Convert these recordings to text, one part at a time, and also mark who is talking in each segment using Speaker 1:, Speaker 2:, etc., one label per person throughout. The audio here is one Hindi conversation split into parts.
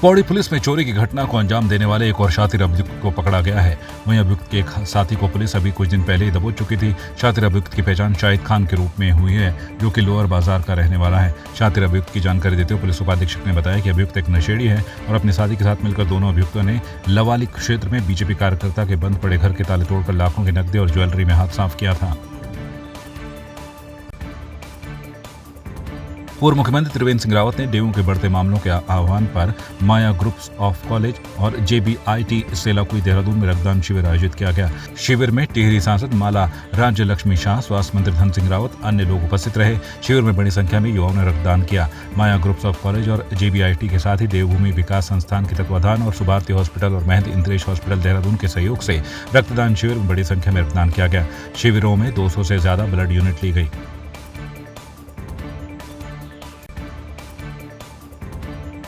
Speaker 1: पौड़ी पुलिस में चोरी की घटना को अंजाम देने वाले एक और शातिर अभियुक्त को पकड़ा गया है। वहीं अभियुक्त के एक साथी को पुलिस अभी कुछ दिन पहले ही दबोच चुकी थी। शातिर अभियुक्त की पहचान शाहिद खान के रूप में हुई है, जो कि लोअर बाजार का रहने वाला है। शातिर अभियुक्त की जानकारी देते हुए पुलिस उपाधीक्षक ने बताया कि अभियुक्त एक नशेड़ी है और अपने साथी के साथ मिलकर दोनों अभियुक्तों ने लवाली क्षेत्र में बीजेपी कार्यकर्ता के बंद पड़े घर के ताले तोड़कर लाखों की नकदी और ज्वेलरी में हाथ साफ किया था। पूर्व मुख्यमंत्री त्रिवेंद्र सिंह रावत ने डेंगू के बढ़ते मामलों के आह्वान पर माया ग्रुप्स ऑफ कॉलेज और JBIT सेलाकुई देहरादून में रक्तदान शिविर आयोजित किया गया। शिविर में टिहरी सांसद माला राज्य लक्ष्मी शाह, स्वास्थ्य मंत्री धन सिंह रावत, अन्य लोग उपस्थित रहे। शिविर में बड़ी संख्या में युवाओं ने रक्तदान किया। माया ग्रुप्स ऑफ कॉलेज और JBIT के साथ ही देवभूमि विकास संस्थान के तत्वाधान और सुभारती हॉस्पिटल और महंत इंद्रेश हॉस्पिटल देहरादून के सहयोग से रक्तदान शिविर में बड़ी संख्या में रक्तदान किया गया। शिविरों में 200 से ज्यादा ब्लड यूनिट ली गई।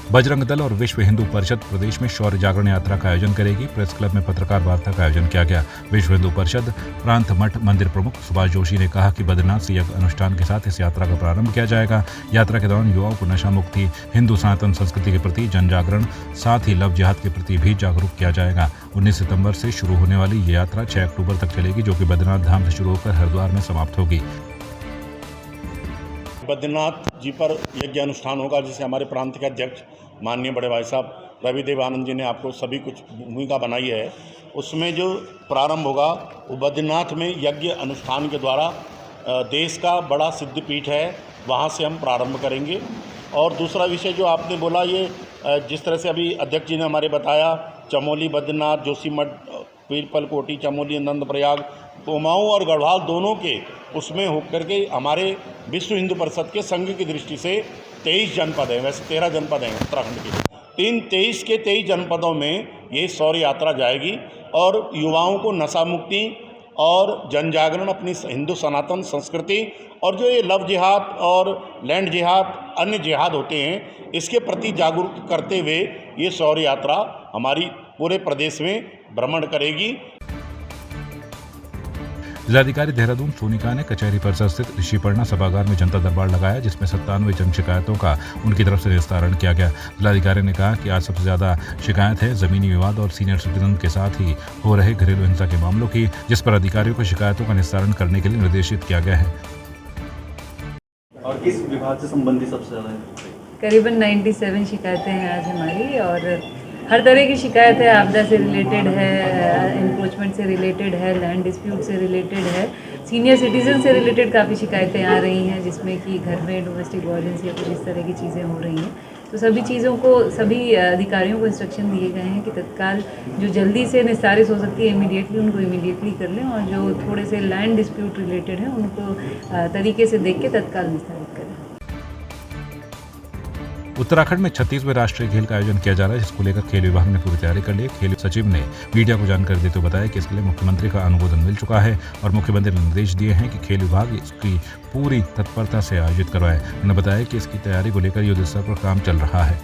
Speaker 1: बजरंग दल और विश्व हिंदू परिषद प्रदेश में शौर्य जागरण यात्रा का आयोजन करेगी। प्रेस क्लब में पत्रकार वार्ता का आयोजन किया गया। विश्व हिंदू परिषद प्रांत मठ मंदिर प्रमुख सुभाष जोशी ने कहा कि बद्रीनाथ से यज्ञ अनुष्ठान के साथ इस यात्रा का प्रारंभ किया जाएगा। यात्रा के दौरान युवाओं को नशा मुक्ति, हिंदू सनातन संस्कृति के प्रति जन जागरण, साथ ही लव जिहाद के प्रति भी जागरूक किया जाएगा। 19 सितंबर से शुरू होने वाली ये यात्रा 6 अक्टूबर तक चलेगी, जो कि बद्रीनाथ धाम से शुरू होकर हरिद्वार में समाप्त होगी।
Speaker 2: बद्रीनाथ जी पर यज्ञ अनुष्ठान होगा, जिसे हमारे प्रांत के अध्यक्ष माननीय बड़े भाई साहब रवि देव आनंद जी ने आपको सभी कुछ भूमिका बनाई है। उसमें जो प्रारंभ होगा वो बद्रीनाथ में यज्ञ अनुष्ठान के द्वारा देश का बड़ा सिद्धपीठ है, वहाँ से हम प्रारंभ करेंगे। और दूसरा विषय जो आपने बोला, ये जिस तरह से अभी अध्यक्ष जी ने हमारे बताया, चमोली बद्रीनाथ, जोशीमठ, पीरपलकोटी, चमोली, नंदप्रयाग, उमाऊ और गढ़वाल दोनों के उसमें होकर के हमारे विश्व हिंदू परिषद के संघ की दृष्टि से 23 जनपद हैं, वैसे 13 जनपद हैं उत्तराखंड के। 23 के 23 जनपदों में ये शौर्य यात्रा जाएगी और युवाओं को नशा मुक्ति और जन जागरण, अपनी हिंदू सनातन संस्कृति और जो ये लव जिहाद और लैंड जिहाद, अन्य जिहाद होते हैं, इसके प्रति जागरूक करते हुए ये शौर्य यात्रा हमारी पूरे प्रदेश में भ्रमण करेगी।
Speaker 1: जिलाधिकारी देहरादून सोनिका ने कचहरी परिसर स्थित ऋषिपर्णा सभागार में जनता दरबार लगाया, जिसमें 97 जन शिकायतों का उनकी तरफ से निस्तारण किया गया। जिलाधिकारी ने कहा कि आज सबसे ज्यादा शिकायत है जमीनी विवाद और सीनियर सिटीजन के साथ ही हो रहे घरेलू हिंसा के मामलों की, जिस पर अधिकारियों को शिकायतों का निस्तारण करने के लिए निर्देशित किया गया है।
Speaker 3: और किस विभाग से संबंधित सबसे ज्यादा है?
Speaker 4: करीबन 97 शिकायतें हैं आज हमारी, और हर तरह की शिकायत है। आपदा से रिलेटेड है, एनक्रोचमेंट से रिलेटेड है, लैंड डिस्प्यूट से रिलेटेड है, सीनियर सिटीजन से रिलेटेड काफ़ी शिकायतें आ रही हैं, जिसमें कि घर में डोमेस्टिक वायलेंस या कुछ इस तरह की चीज़ें हो रही हैं। तो सभी चीज़ों को, सभी अधिकारियों को इंस्ट्रक्शन दिए गए हैं कि तत्काल जो जल्दी से निस्तारित हो सकती है इमीडिएटली उनको इमीडिएटली कर लें, और जो थोड़े से लैंड डिस्प्यूट रिलेटेड है उनको तरीके से देख के तत्काल निस्तारित करें।
Speaker 1: उत्तराखंड में 36वें राष्ट्रीय खेल का आयोजन किया जा रहा है, जिसको लेकर खेल विभाग ने पूरी तैयारी कर ली है। खेल सचिव ने मीडिया को जानकारी देते हुए बताया कि इसके लिए मुख्यमंत्री का अनुमोदन मिल चुका है और मुख्यमंत्री ने निर्देश दिए हैं कि खेल विभाग इसकी पूरी तत्परता से आयोजित करवाए। उन्होंने बताया कि इसकी तैयारी को लेकर युद्ध स्तर पर काम चल रहा है।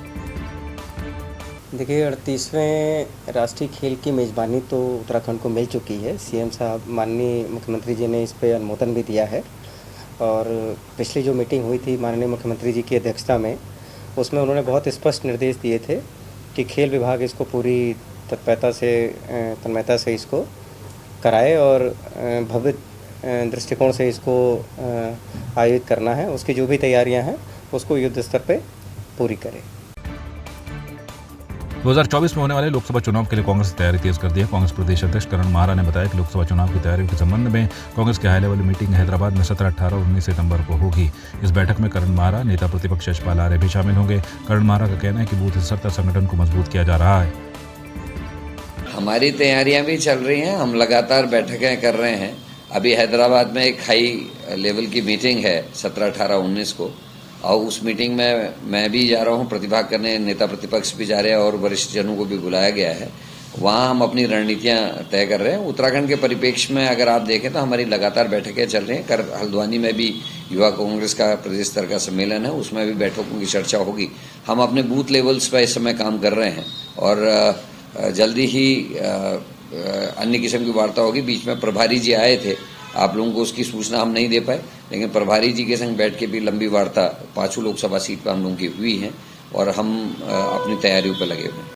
Speaker 5: देखिए, 38वें राष्ट्रीय खेल की मेज़बानी तो उत्तराखंड को मिल चुकी है। CM साहब, माननीय मुख्यमंत्री जी ने इस पर अनुमोदन भी दिया है, और पिछली जो मीटिंग हुई थी माननीय मुख्यमंत्री जी की अध्यक्षता में, उसमें उन्होंने बहुत स्पष्ट निर्देश दिए थे कि खेल विभाग इसको पूरी तन्मयता से इसको कराए और भव्य दृष्टिकोण से इसको आयोजित करना है। उसकी जो भी तैयारियां हैं उसको युद्ध स्तर पे पूरी करें।
Speaker 1: 2024 में होने वाले लोकसभा चुनाव के लिए कांग्रेस ने तैयारी तेज कर दी है। कांग्रेस प्रदेश अध्यक्ष करण माहरा ने बताया कि लोकसभा चुनाव की तैयारियों के संबंध में कांग्रेस की हाई लेवल मीटिंग हैदराबाद में 17, 18 और 19 सितंबर को होगी। इस बैठक में करण माहरा, नेता प्रतिपक्ष यशपाल आर्य भी शामिल होंगे। करण माहरा का कहना है कि बूथ स्तर तक संगठन को मजबूत किया जा रहा है।
Speaker 6: हमारी तैयारियां भी चल रही हैं, हम लगातार बैठकें कर रहे हैं। अभी हैदराबाद में एक हाई लेवल की मीटिंग है 17, 18, 19 को, और उस मीटिंग में मैं भी जा रहा हूं प्रतिभाग करने, नेता प्रतिपक्ष भी जा रहे हैं और वरिष्ठ जनों को भी बुलाया गया है। वहां हम अपनी रणनीतियां तय कर रहे हैं। उत्तराखंड के परिप्रेक्ष्य में अगर आप देखें तो हमारी लगातार बैठकें चल रही हैं। हल्द्वानी में भी युवा कांग्रेस का प्रदेश स्तर का सम्मेलन है, उसमें भी बैठकों की चर्चा होगी। हम अपने बूथ लेवल्स पर इस समय काम कर रहे हैं और जल्दी ही अन्य किस्म की वार्ता होगी। बीच में प्रभारी जी आए थे, आप लोगों को उसकी सूचना हम नहीं दे पाए, लेकिन प्रभारी जी के संग बैठ के भी लंबी वार्ता 5 लोकसभा सीट पर हम लोगों की हुई है। और हम अपनी तैयारियों पर लगे हुए हैं।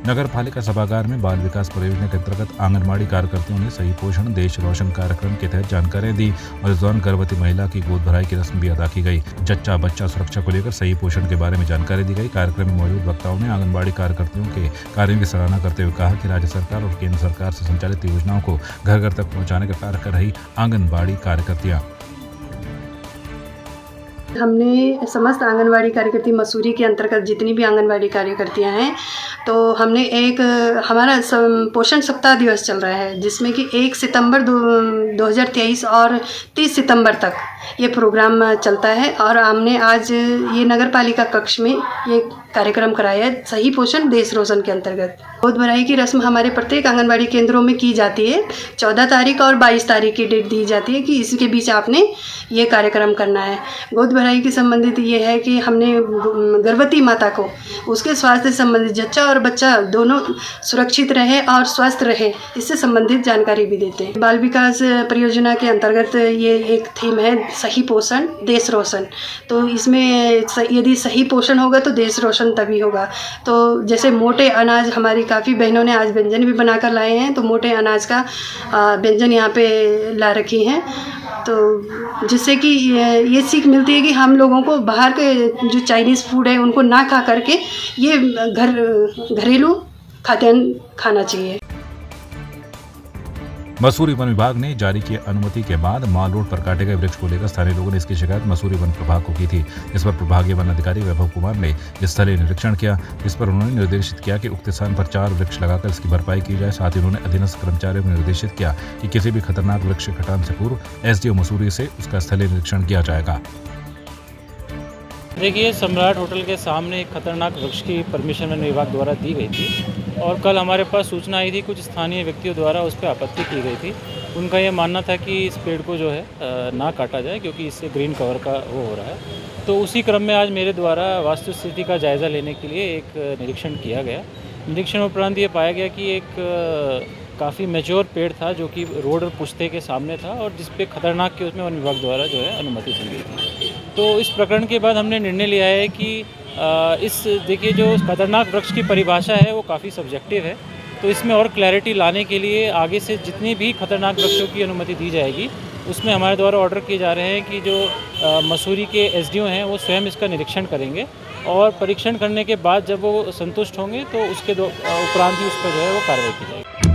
Speaker 1: नगर पालिका सभागार में बाल विकास परियोजना के अंतर्गत आंगनबाड़ी कार्यकर्तियों ने सही पोषण देश रोशन कार्यक्रम के तहत जानकारियां दी और इस दौरान गर्भवती महिला की गोद भराई की रस्म भी अदा की गई। जच्चा बच्चा सुरक्षा को लेकर सही पोषण के बारे में जानकारी दी गई। कार्यक्रम में मौजूद वक्ताओं ने आंगनबाड़ी कार्यकर्तियों के कार्यों की सराहना करते हुए कहा कि राज्य सरकार और केंद्र सरकार से संचालित योजनाओं को घर घर तक पहुँचाने का कार्य कर रही आंगनबाड़ी कार्यकर्तियाँ।
Speaker 7: हमने समस्त आंगनवाड़ी कार्यकर्ती मसूरी के अंतर्गत जितनी भी आंगनवाड़ी कार्यकर्तियां हैं, तो हमने एक हमारा पोषण सप्ताह दिवस चल रहा है, जिसमें कि 1 सितंबर 2023 और 30 सितंबर तक ये प्रोग्राम चलता है। और हमने आज ये नगर पालिका कक्ष में ये कार्यक्रम कराया है, सही पोषण देश रोशन के अंतर्गत। गोद भराई की रस्म हमारे प्रत्येक आंगनवाड़ी केंद्रों में की जाती है। 14 तारीख और 22 तारीख की डेट दी जाती है कि इसके बीच आपने ये कार्यक्रम करना है। गोद भराई के संबंधित ये है कि हमने गर्भवती माता को उसके स्वास्थ्य से संबंधित जच्चा और बच्चा दोनों सुरक्षित रहे और स्वस्थ रहे, इससे संबंधित जानकारी भी देते हैं। बाल विकास परियोजना के अंतर्गत ये एक थीम है, सही पोषण देश रोशन। तो इसमें यदि सही पोषण होगा तो देश रोशन तभी होगा। तो जैसे मोटे अनाज, हमारी काफ़ी बहनों ने आज व्यंजन भी बनाकर लाए हैं, तो मोटे अनाज का व्यंजन यहाँ पे ला रखी हैं, तो जिससे कि ये सीख मिलती है कि हम लोगों को बाहर के जो चाइनीज़ फूड है उनको ना खा करके ये घरेलू खाद्यान्न खाना चाहिए।
Speaker 1: मसूरी वन विभाग ने जारी की अनुमति के बाद माल रोड पर काटे गए वृक्ष को लेकर स्थानीय लोगों ने इसकी शिकायत मसूरी वन प्रभाग को की थी। इस पर प्रभागीय वन अधिकारी वैभव कुमार ने स्थलीय निरीक्षण किया। इस पर उन्होंने निर्देशित किया कि उक्त स्थान पर 4 वृक्ष लगाकर इसकी भरपाई की जाए। साथ ही उन्होंने अधीनस्थ कर्मचारियों को निर्देशित किया कि किसी भी खतरनाक वृक्ष के कटान से पूर्व एसडीओ मसूरी से उसका स्थलीय निरीक्षण किया जाएगा।
Speaker 8: देखिए, सम्राट होटल के सामने एक खतरनाक वृक्ष की परमिशन वन विभाग द्वारा दी गई थी और कल हमारे पास सूचना आई थी, कुछ स्थानीय व्यक्तियों द्वारा उस पर आपत्ति की गई थी। उनका ये मानना था कि इस पेड़ को जो है ना काटा जाए, क्योंकि इससे ग्रीन कवर का वो हो रहा है। तो उसी क्रम में आज मेरे द्वारा वास्तु स्थिति का जायज़ा लेने के लिए एक निरीक्षण किया गया। निरीक्षण उपरांत ये पाया गया कि एक काफ़ी मैच्योर पेड़ था जो कि रोड और पुश्ते के सामने था और जिस पे खतरनाक के उसमें वन विभाग द्वारा जो है अनुमति दी गई थी। तो इस प्रकरण के बाद हमने निर्णय लिया है कि देखिए, जो खतरनाक वृक्ष की परिभाषा है वो काफ़ी सब्जेक्टिव है, तो इसमें और क्लैरिटी लाने के लिए आगे से जितनी भी खतरनाक वृक्षों की अनुमति दी जाएगी उसमें हमारे द्वारा ऑर्डर किए जा रहे हैं कि जो मसूरी के एसडीओ हैं वो स्वयं इसका निरीक्षण करेंगे और परीक्षण करने के बाद जब वो संतुष्ट होंगे तो उसके उपरांत ही उस पर जो है वो कार्रवाई की जाएगी।